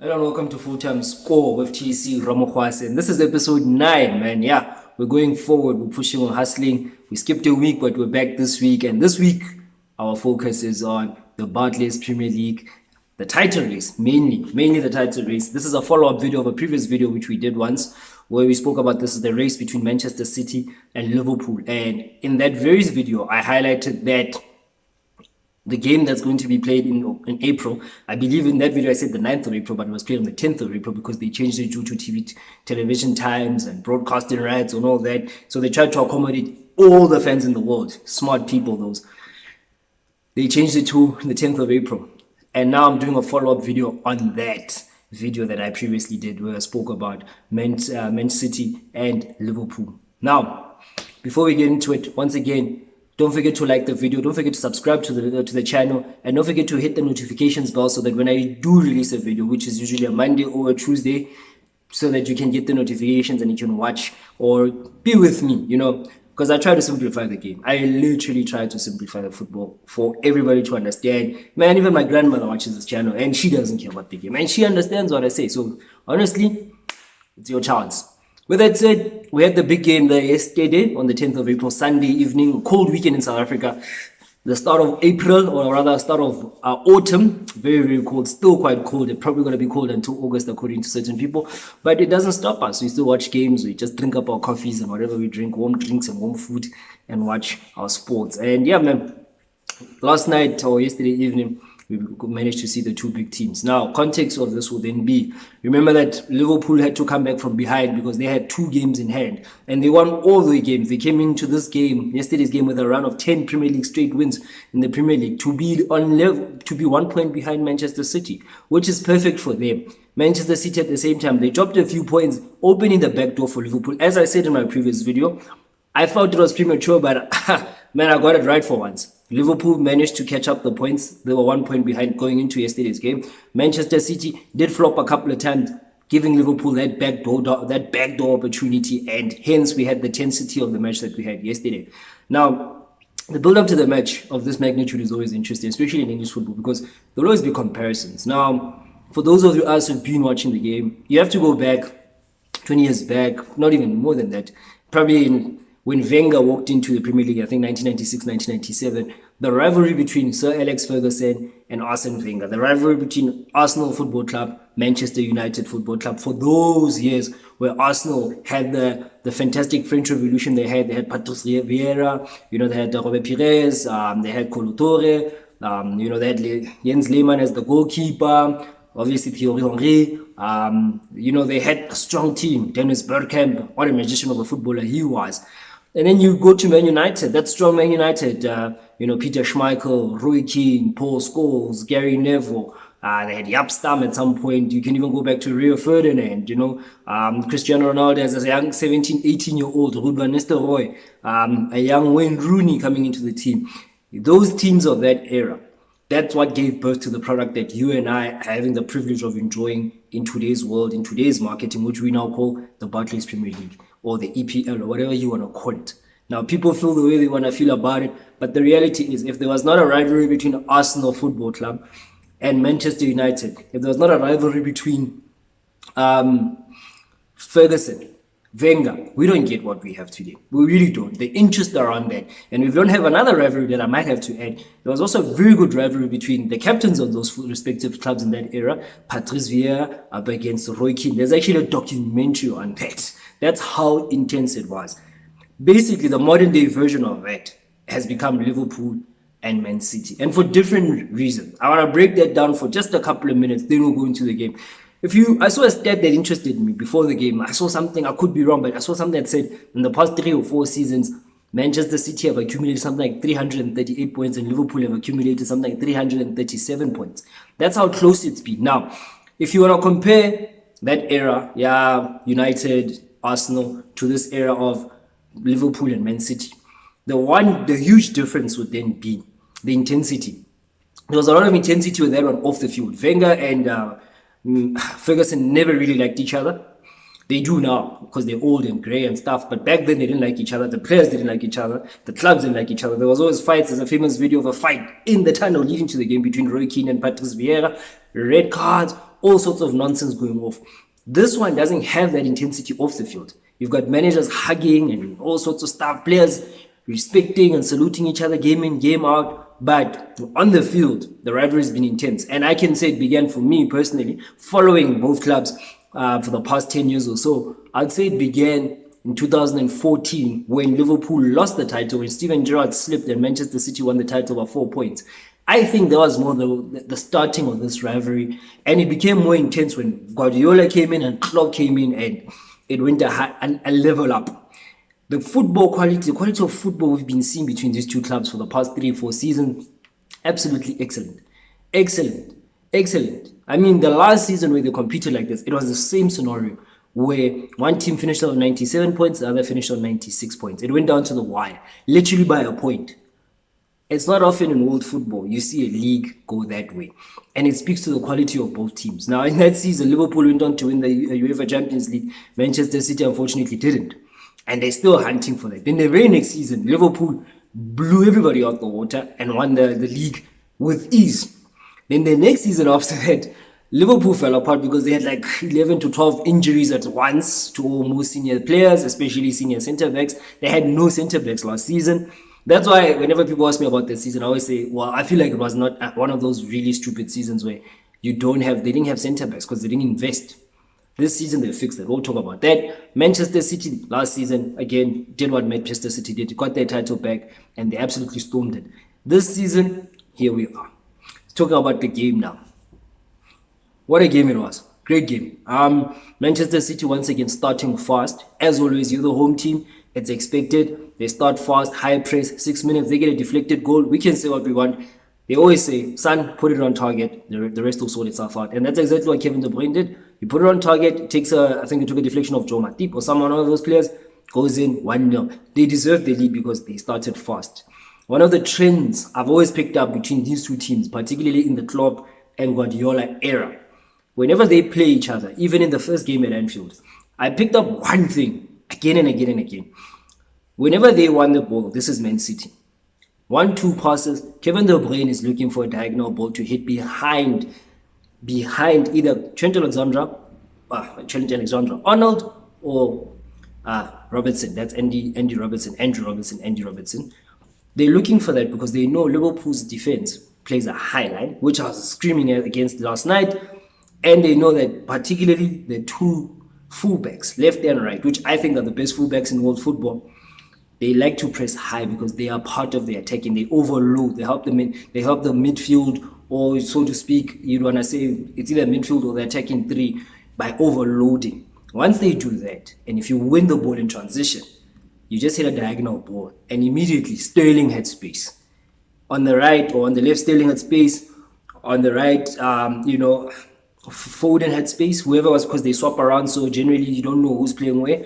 Hello and welcome to Full Time Score with TC Ramokwase. And this is episode 9, man. Yeah, we're going forward. We're pushing on hustling. We skipped a week, but we're back this week. And this week, our focus is on the Barclays Premier League, the title race, mainly the title race. This is a follow-up video of a previous video which we did once, where we spoke about this is the race between Manchester City and Liverpool. And in that very video, I highlighted that the game that's going to be played in April, I believe in that video I said the 9th of April, but it was played on the 10th of April because they changed it due to television times and broadcasting rights and all that. So they tried to accommodate all the fans in the world, smart people those. They changed it to the 10th of April. And now I'm doing a follow-up video on that video that I previously did where I spoke about Man City and Liverpool. Now, before we get into it, once again, don't forget to like the video, don't forget to subscribe to the channel, and don't forget to hit the notifications bell so that when I do release a video, which is usually a Monday or a Tuesday, so that you can get the notifications and you can watch or be with me, because I try to simplify the game. I literally try to simplify the football for everybody to understand. Man, even my grandmother watches this channel and she doesn't care about the game and she understands what I say. So honestly, it's your chance. With that said, we had the big game there yesterday on the 10th of April, Sunday evening, cold weekend in South Africa. The start of April, or rather start of autumn, very, very cold, still quite cold. It's probably going to be cold until August according to certain people, but it doesn't stop us. We still watch games, we just drink up our coffees and whatever we drink, warm drinks and warm food, and watch our sports. And yeah, man, last night or yesterday evening, we managed to see the two big teams. Now, context of this will then be, remember that Liverpool had to come back from behind because they had 2 games in hand and they won all the games. They came into this game, yesterday's game, with a run of 10 Premier League straight wins in the Premier League to be on level, to be 1 point behind Manchester City, which is perfect for them. Manchester City at the same time, they dropped a few points, opening the back door for Liverpool. As I said in my previous video, I thought it was premature, but man, I got it right for once. Liverpool managed to catch up the points. They were 1 point behind going into yesterday's game. Manchester City did flop a couple of times, giving Liverpool that backdoor opportunity, and hence we had the intensity of the match that we had yesterday. Now, the build-up to the match of this magnitude is always interesting, especially in English football, because there'll always be comparisons. Now, for those of us who've been watching the game, you have to go back 20 years back, not even more than that, probably when Wenger walked into the Premier League, I think 1996, 1997, the rivalry between Sir Alex Ferguson and Arsene Wenger, the rivalry between Arsenal Football Club, Manchester United Football Club, for those years where Arsenal had the fantastic French Revolution they had Patrice Vieira, they had Robert Pires, they had Kolo Touré, they had Jens Lehmann as the goalkeeper, obviously Thierry Henry, they had a strong team. Dennis Bergkamp, what a magician of a footballer he was. And then you go to Man United, that strong Man United, Peter Schmeichel, Roy Keane, Paul Scholes, Gary Neville, they had Jaap Stam at some point. You can even go back to Rio Ferdinand, Cristiano Ronaldo as a young 17, 18-year-old, Ruud van Nistelrooy, a young Wayne Rooney coming into the team. Those teams of that era, that's what gave birth to the product that you and I are having the privilege of enjoying in today's world, in today's marketing, which we now call the Barclays Premier League or the EPL or whatever you want to call it. Now, people feel the way they want to feel about it, but the reality is if there was not a rivalry between Arsenal Football Club and Manchester United, if there was not a rivalry between Ferguson, Wenger, we don't get what we have today. We really don't. The interest around that. And we don't have another rivalry that I might have to add. There was also a very good rivalry between the captains of those respective clubs in that era, Patrice Vieira up against Roy Keane. There's actually a documentary on that. That's how intense it was. Basically, the modern day version of that has become Liverpool and Man City. And for different reasons. I want to break that down for just a couple of minutes, then we'll go into the game. I saw a stat that interested me before the game. I saw something, I could be wrong, but I saw something that said in the past 3 or 4 seasons, Manchester City have accumulated something like 338 points and Liverpool have accumulated something like 337 points. That's how close it's been. Now, if you want to compare that era, United, Arsenal, to this era of Liverpool and Man City, the huge difference would then be the intensity. There was a lot of intensity with that one off the field. Wenger and Ferguson never really liked each other. They do now because they're old and grey and stuff, but back then they didn't like each other. The players didn't like each other. The clubs didn't like each other. There was always fights. There's a famous video of a fight in the tunnel leading to the game between Roy Keane and Patrice Vieira. Red cards, all sorts of nonsense going off. This one doesn't have that intensity off the field. You've got managers hugging and all sorts of stuff, players respecting and saluting each other game in, game out. But on the field, the rivalry has been intense. And I can say it began for me personally, following both clubs for the past 10 years or so. I'd say it began in 2014 when Liverpool lost the title, when Steven Gerrard slipped and Manchester City won the title by 4 points. I think that was more the starting of this rivalry, and it became more intense when Guardiola came in and Klopp came in, and it went a level up. The football quality, the quality of football we've been seeing between these two clubs for the past 3-4 seasons, absolutely excellent. Excellent. I mean, the last season where they competed like this, it was the same scenario where one team finished on 97 points, the other finished on 96 points. It went down to the wire, literally by a point. It's not often in world football you see a league go that way. And it speaks to the quality of both teams. Now, in that season, Liverpool went on to win the UEFA Champions League. Manchester City, unfortunately, didn't. And they're still hunting for that. Then the very next season, Liverpool blew everybody out the water and won the league with ease. Then the next season after that, Liverpool fell apart because they had like 11 to 12 injuries at once to almost senior players, especially senior centre-backs. They had no centre-backs last season. That's why whenever people ask me about this season, I always say, well, I feel like it was not one of those really stupid seasons where they didn't have centre-backs because they didn't invest. This season, they fixed it. We'll talk about that. Manchester City last season, again, did what Manchester City did. Got their title back, and they absolutely stormed it. This season, here we are. Talking about the game now. What a game it was. Great game. Manchester City once again starting fast. As always, you're the home team. It's expected. They start fast, high press, 6 minutes, they get a deflected goal. We can say what we want. They always say, son, put it on target. The rest will sort itself out. And that's exactly what Kevin De Bruyne did. He put it on target. It takes I think it took a deflection of Joe Matip or someone of those players. Goes in 1-0. They deserve the lead because they started fast. One of the trends I've always picked up between these two teams, particularly in the Klopp and Guardiola era, whenever they play each other, even in the first game at Anfield, I picked up one thing again and again and again. Whenever they won the ball, this is Man City. 1-2 passes, Kevin De Bruyne is looking for a diagonal ball to hit behind either Trent Alexander-Arnold or Robertson. That's Andrew Robertson. They're looking for that because they know Liverpool's defense plays a high line, which I was screaming at against last night. And they know that particularly the two fullbacks, left and right, which I think are the best fullbacks in world football, they like to press high because they are part of the attacking. They overload. They help the midfield, or so to speak, you'd want to say it's either midfield or the attacking three by overloading. Once they do that, and if you win the ball in transition, you just hit a diagonal ball, and immediately Sterling had space. On the right or on the left, Sterling had space. On the right, Foden had space. Whoever was, because they swap around, so generally you don't know who's playing where.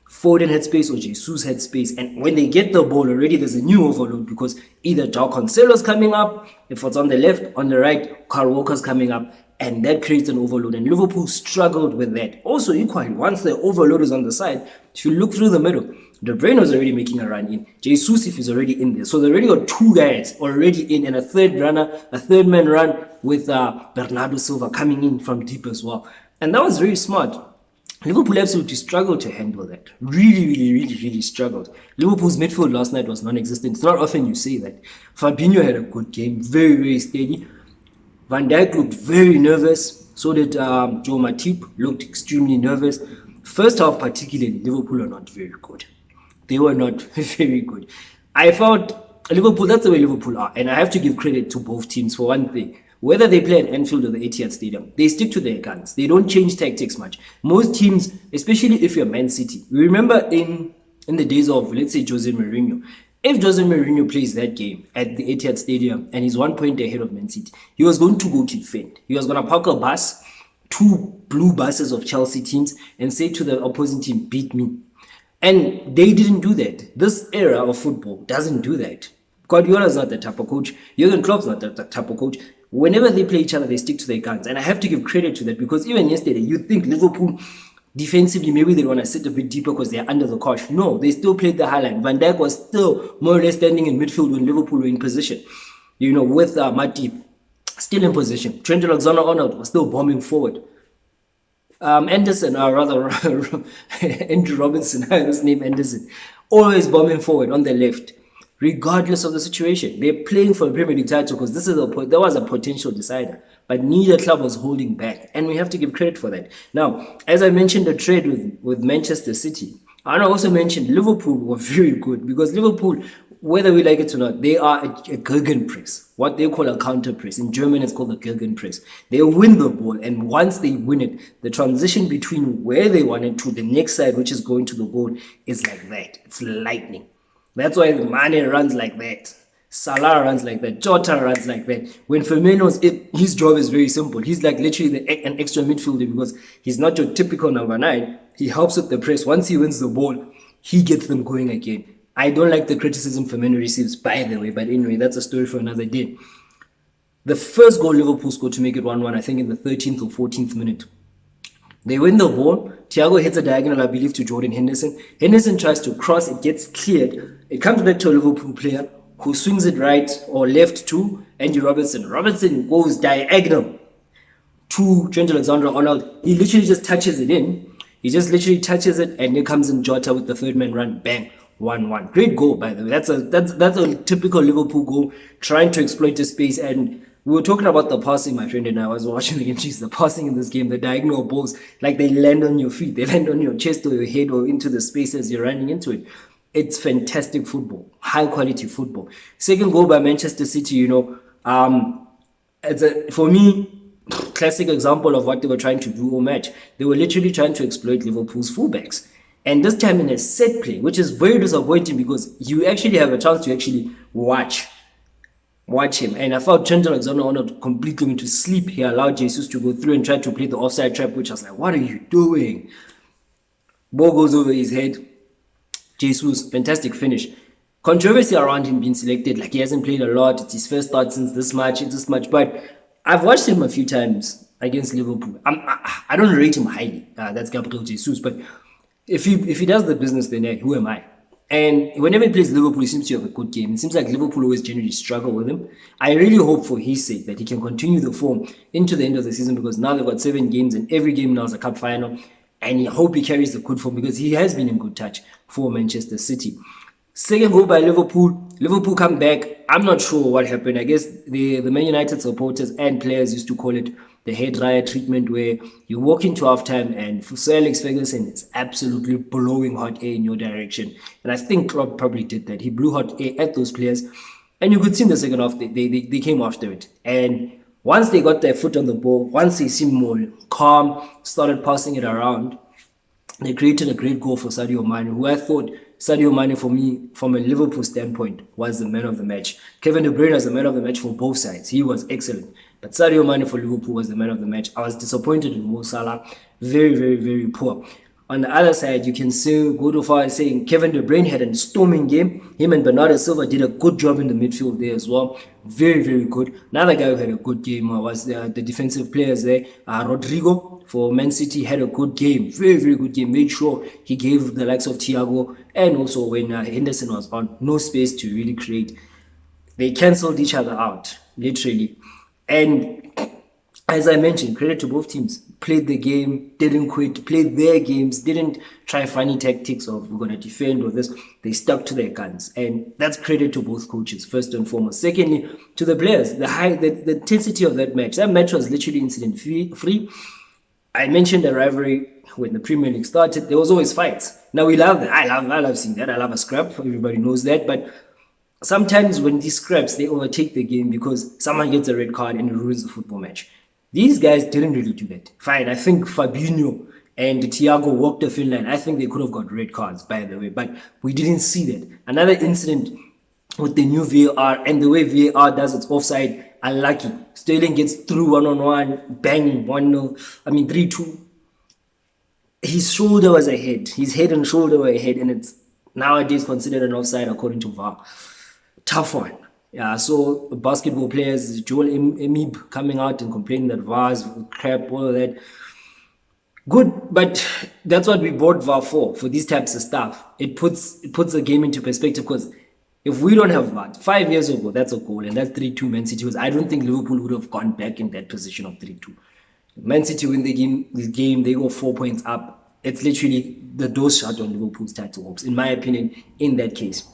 Foden had space or Jesus had space. And when they get the ball already, there's a new overload because either João Cancelo's coming up, if it's on the left, on the right, Kyle Walker's coming up, and that creates an overload. And Liverpool struggled with that. Also, equally, once the overload is on the side, if you look through the middle, De Bruyne was already making a run in. Jesus is already in there. So they already got two guys already in, and a third man run with Bernardo Silva coming in from deep as well. And that was very smart. Liverpool absolutely struggled to handle that. Really struggled. Liverpool's midfield last night was non-existent. It's not often you say that. Fabinho had a good game, very steady. Van Dijk looked very nervous. So did Joe Matip, looked extremely nervous. First half particularly, Liverpool are not very good. They were not very good. I felt Liverpool, that's the way Liverpool are. And I have to give credit to both teams for one thing. Whether they play at Anfield or the Etihad Stadium, they stick to their guns. They don't change tactics much. Most teams, especially if you're Man City, remember in the days of, let's say, Jose Mourinho, if Jose Mourinho plays that game at the Etihad Stadium and he's 1 point ahead of Man City, he was going to go to defend. He was going to park a bus, two blue buses of Chelsea teams, and say to the opposing team, beat me. And they didn't do that. This era of football doesn't do that. Guardiola's not that type of coach. Jurgen Klopp's not that type of coach. Whenever they play each other, they stick to their guns. And I have to give credit to that because even yesterday, you'd think Liverpool defensively, maybe they want to sit a bit deeper because they're under the cosh. No, they still played the high line. Van Dijk was still more or less standing in midfield when Liverpool were in position. With Matip still in position. Trent Alexander-Arnold was still bombing forward. Anderson, or rather, Andrew Robinson, his name Anderson, always bombing forward on the left, regardless of the situation. They're playing for a Premier League title because there was a potential decider, but neither club was holding back, and we have to give credit for that. Now, as I mentioned, the trade with Manchester City, I also mentioned Liverpool were very good because Liverpool, whether we like it or not, they are a Gegenpress, what they call a counter press. In German, it's called a Gegenpress. They win the ball, and once they win it, the transition between where they want it to the next side, which is going to the goal, is like that. It's lightning. That's why Mane runs like that. Salah runs like that. Jota runs like that. When Firmino's his job is very simple. He's like literally an extra midfielder because he's not your typical number 9. He helps with the press. Once he wins the ball, he gets them going again. I don't like the criticism Firmino receives, by the way, but anyway, that's a story for another day. The first goal Liverpool scored to make it 1-1, I think in the 13th or 14th minute. They win the ball. Thiago hits a diagonal, I believe, to Jordan Henderson. Henderson tries to cross. It gets cleared. It comes back to a Liverpool player who swings it right or left to Andy Robertson. Robertson goes diagonal to Trent Alexander-Arnold. He literally just touches it in. He just literally touches it, and here comes in Jota with the third man run. Bang. 1-1. Great goal, by the way. That's a typical Liverpool goal, trying to exploit the space. And we were talking about the passing, my friend and I was watching the game. Jeez, the passing in this game, the diagonal balls, like they land on your feet, they land on your chest or your head or into the space as you're running into it. It's fantastic football, high quality football. Second goal by Manchester City, for me, classic example of what they were trying to do all match. They were literally trying to exploit Liverpool's fullbacks. And this time in a set play, which is very disappointing because you actually have a chance to actually watch him. And I thought Trent Alexander-Arnold completely went to sleep. He allowed Jesus to go through and try to play the offside trap, which I was like, what are you doing? Ball goes over his head. Jesus, fantastic finish. Controversy around him being selected, like he hasn't played a lot. It's his first start since this match. But I've watched him a few times against Liverpool. I don't rate him highly. That's Gabriel Jesus, but if he does the business, then who am I? And whenever he plays Liverpool, he seems to have a good game. It seems like Liverpool always generally struggle with him. I really hope for his sake that he can continue the form into the end of the season because now they've got 7 games and every game now is a cup final. And I hope he carries the good form because he has been in good touch for Manchester City. Second goal by Liverpool. Liverpool come back. I'm not sure what happened. I guess the Man United supporters and players used to call it the head riot treatment, where you walk into halftime and Sir Alex Ferguson is absolutely blowing hot air in your direction. And I think Klopp probably did that. He blew hot air at those players. And you could see in the second half, they came after it. And once they got their foot on the ball, once they seemed more calm, started passing it around, they created a great goal for Sadio Mane, who I thought Sadio Mane, for me, from a Liverpool standpoint, was the man of the match. Kevin De Bruyne was the man of the match for both sides. He was excellent. But Sadio Mane for Liverpool was the man of the match. I was disappointed in Mo Salah. Very, very, very poor. On the other side, you can go too far as saying Kevin De Bruyne had a storming game. Him and Bernardo Silva did a good job in the midfield there as well. Very, very good. Another guy who had a good game was the defensive players there. Rodrigo for Man City had a good game. Very, very good game. Made sure he gave the likes of Thiago and also when Henderson was on, no space to really create. They cancelled each other out, literally. And as I mentioned, credit to both teams. Played the game, didn't quit, played their games, didn't try funny tactics of we're going to defend or this. They stuck to their guns. And that's credit to both coaches, first and foremost. Secondly, to the players, the intensity of that match. That match was literally incident free. I mentioned the rivalry when the Premier League started. There was always fights. Now we love that. I love seeing that. I love a scrap. Everybody knows that. But sometimes when these scraps, they overtake the game because someone gets a red card and it ruins the football match. These guys didn't really do that. Fine, I think Fabinho and Thiago walked the thin line. I think they could have got red cards, by the way, but we didn't see that. Another incident with the new VAR and the way VAR does its offside, unlucky. Sterling gets through 1-on-1, bang, 1-0, 3-2. His shoulder was ahead. His head and shoulder were ahead, and it's nowadays considered an offside according to VAR. Tough one. Yeah, so basketball players, Joel Embiid coming out and complaining that VAR is crap, all of that. Good, but that's what we bought VAR for these types of stuff. It puts the game into perspective because If we don't have what 5 years ago, that's a goal, and that's 3-2 Man City was. I don't think Liverpool would have gone back in that position of 3-2. Man City win the game, they go 4 points up. It's literally the doors shut on Liverpool's title hopes, in my opinion, in that case.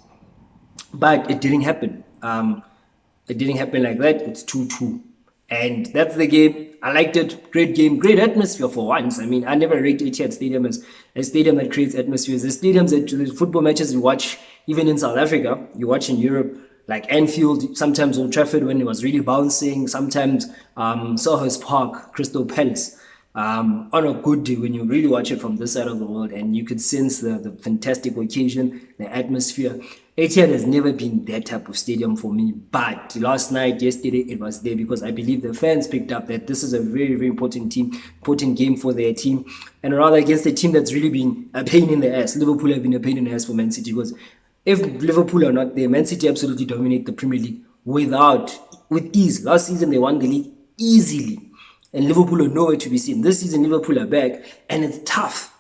But it didn't happen. It didn't happen like that. It's 2-2. And that's the game. I liked it. Great game. Great atmosphere for once. I mean, I never rate Ethihad Stadium as a stadium that creates atmospheres. The stadiums that the football matches you watch, even in South Africa, you watch in Europe, like Anfield, sometimes Old Trafford when it was really bouncing, sometimes Selhurst Park, Crystal Palace. On a good day when you really watch it from this side of the world and you could sense the fantastic occasion, the atmosphere. Etihad has never been that type of stadium for me, but yesterday, it was there because I believe the fans picked up that this is a very, very important game for their team, and rather against a team that's really been a pain in the ass. Liverpool have been a pain in the ass for Man City because if Liverpool are not there, Man City absolutely dominate the Premier League with ease. Last season, they won the league easily. And Liverpool are nowhere to be seen. This season, Liverpool are back, and it's tough.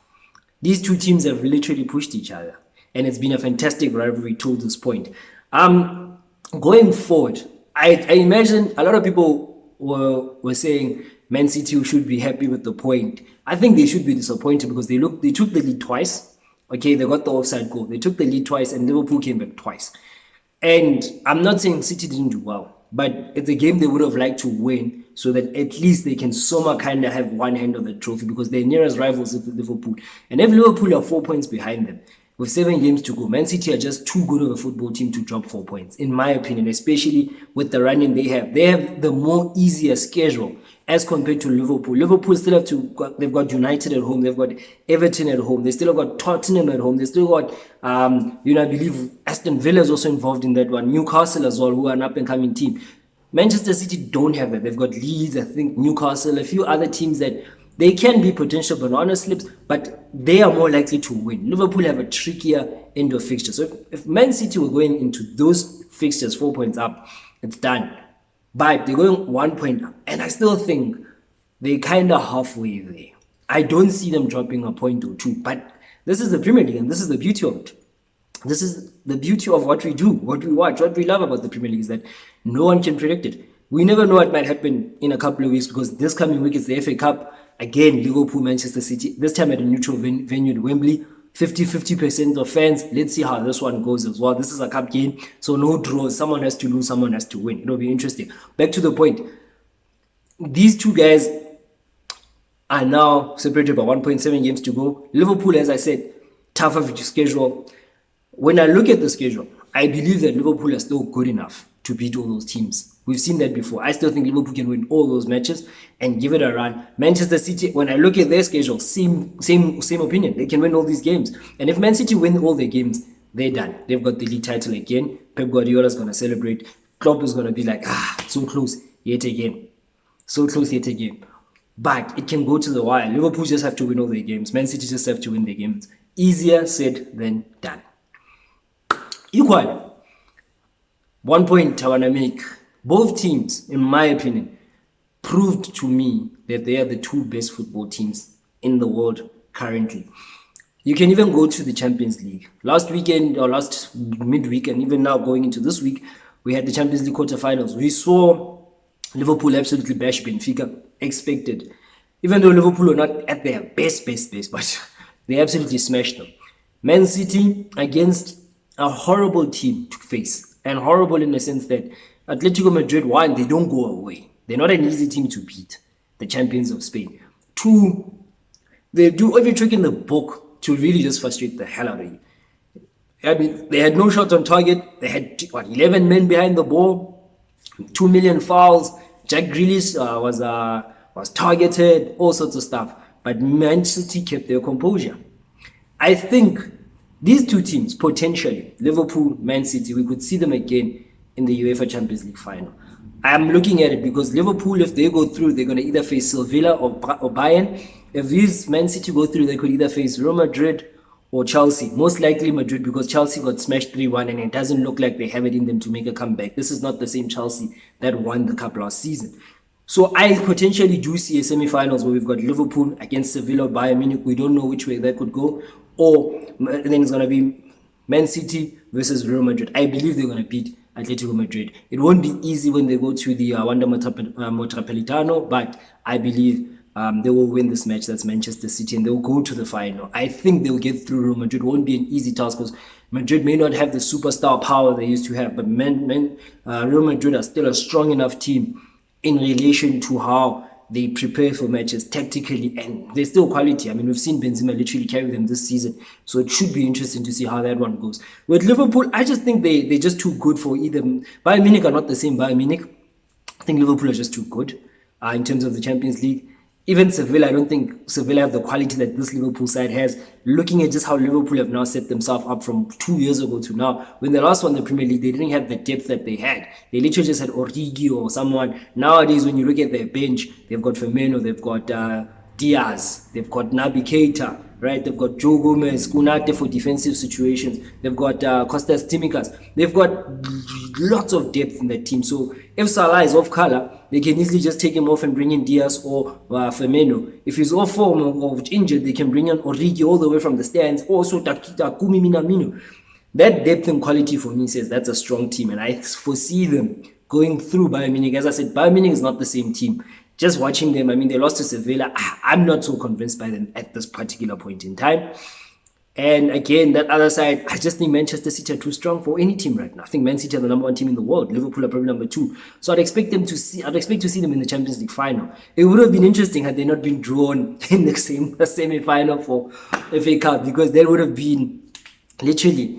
These two teams have literally pushed each other, and it's been a fantastic rivalry till this point. Going forward, I imagine a lot of people were saying Man City should be happy with the point. I think they should be disappointed because they took the lead twice. Okay, they got the offside goal. They took the lead twice, and Liverpool came back twice. And I'm not saying City didn't do well, but it's a game they would have liked to win so that at least they can somehow kind of have one hand on the trophy because their nearest rivals is Liverpool. And if Liverpool are 4 points behind them with 7 games to go, Man City are just too good of a football team to drop 4 points, in my opinion, especially with the running they have. They have the more easier schedule as compared to Liverpool. Liverpool still they've got United at home, they've got Everton at home, they still got Tottenham at home, they still got, I believe Aston Villa is also involved in that one, Newcastle as well, who are an up-and-coming team. Manchester City don't have that. They've got Leeds, I think Newcastle, a few other teams that they can be potential banana slips, but they are more likely to win. Liverpool have a trickier end of fixture. So if Man City were going into those fixtures 4 points up, it's done. But they're going 1 point up. And I still think they're kind of halfway there. I don't see them dropping a point or two. But this is the Premier League, and this is the beauty of it. This is the beauty of what we do, what we watch, what we love about the Premier League is that no one can predict it. We never know what might happen in a couple of weeks because this coming week is the FA Cup. Again, Liverpool, Manchester City, this time at a neutral venue at Wembley. 50% of fans. Let's see how this one goes as well. This is a cup game, so no draws. Someone has to lose, someone has to win. It'll be interesting. Back to the point. These two guys are now separated by 1.7 games to go. Liverpool, as I said, tougher schedule. When I look at the schedule, I believe that Liverpool are still good enough to beat all those teams. We've seen that before. I still think Liverpool can win all those matches and give it a run. Manchester City, when I look at their schedule, same opinion. They can win all these games. And if Man City win all their games, they're done. They've got the league title again. Pep Guardiola's going to celebrate. Klopp is going to be like, so close yet again. So close yet again. But it can go to the wire. Liverpool just have to win all their games. Man City just have to win their games. Easier said than done. Equal. 1 point I want to make. Both teams, in my opinion, proved to me that they are the two best football teams in the world currently. You can even go to the Champions League. Last weekend or last midweek and even now going into this week, we had the Champions League quarterfinals. We saw Liverpool absolutely bash Benfica, expected. Even though Liverpool are not at their best, but they absolutely smashed them. Man City against a horrible team to face. And horrible in the sense that Atletico Madrid, one, they don't go away. They're not an easy team to beat, the champions of Spain. Two, they do every trick in the book to really just frustrate the hell out of you. I mean, they had no shots on target. They had, 11 men behind the ball, 2 million fouls. Jack Grealish was targeted, all sorts of stuff. But Man City kept their composure. I think these two teams, potentially, Liverpool, Man City, we could see them again in the UEFA Champions League final. I'm looking at it because Liverpool, if they go through, they're going to either face Sevilla or Bayern. If these Man City go through, they could either face Real Madrid or Chelsea. Most likely Madrid because Chelsea got smashed 3-1 and it doesn't look like they have it in them to make a comeback. This is not the same Chelsea that won the cup last season. So I potentially do see a semi-finals where we've got Liverpool against Sevilla or Bayern Munich. We don't know which way that could go. Or then it's going to be Man City versus Real Madrid. I believe they're going to beat Atletico Madrid. It won't be easy when they go to the Wanda Metropolitano, but I believe they will win this match. That's Manchester City, and they will go to the final. I think they will get through Real Madrid. It won't be an easy task because Madrid may not have the superstar power they used to have, but Real Madrid are still a strong enough team in relation to how they prepare for matches tactically, and they're still quality. I mean, we've seen Benzema literally carry them this season, so it should be interesting to see how that one goes. With Liverpool, I just think they're just too good for either. Bayern Munich are not the same Bayern Munich. I think Liverpool are just too good in terms of the Champions League. Even Sevilla, I don't think Sevilla have the quality that this Liverpool side has. Looking at just how Liverpool have now set themselves up from 2 years ago to now, when they last won the Premier League, they didn't have the depth that they had. They literally just had Origi or someone. Nowadays, when you look at their bench, they've got Firmino, they've got Diaz, they've got Naby Keita, right? They've got Joe Gomez, Kunate for defensive situations. They've got Kostas Tsimikas. They've got lots of depth in that team. So if Salah is off color, they can easily just take him off and bring in Diaz or Firmino. If he's off form or injured, they can bring in Origi all the way from the stands. Also Takumi Minamino. That depth and quality for me says that's a strong team, and I foresee them going through Bayern Munich. As I said, Bayern Munich is not the same team. Just watching them, I mean, they lost to Sevilla. I'm not so convinced by them at this particular point in time. And again, that other side, I just think Manchester City are too strong for any team right now. I think Man City are the number 1 team in the world. Liverpool are probably number 2. So I'd expect to see them in the Champions League final. It would have been interesting had they not been drawn in the semi-final for FA Cup, because that would have been literally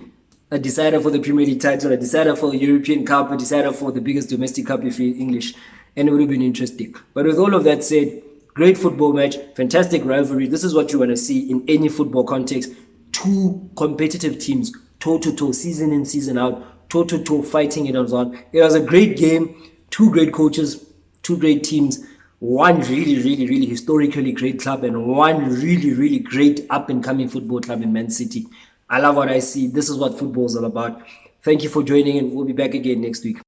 a decider for the Premier League title, a decider for the European Cup, a decider for the biggest domestic cup if you're English, and it would have been interesting. But with all of that said, great football match, fantastic rivalry. This is what you want to see in any football context. 2 competitive teams, toe-to-toe, season in, season out, toe-to-toe, fighting it out. It was a great game, 2 great coaches, 2 great teams, 1 really, really, really historically great club, and 1 really, really great up-and-coming football club in Man City. I love what I see. This is what football is all about. Thank you for joining, and we'll be back again next week.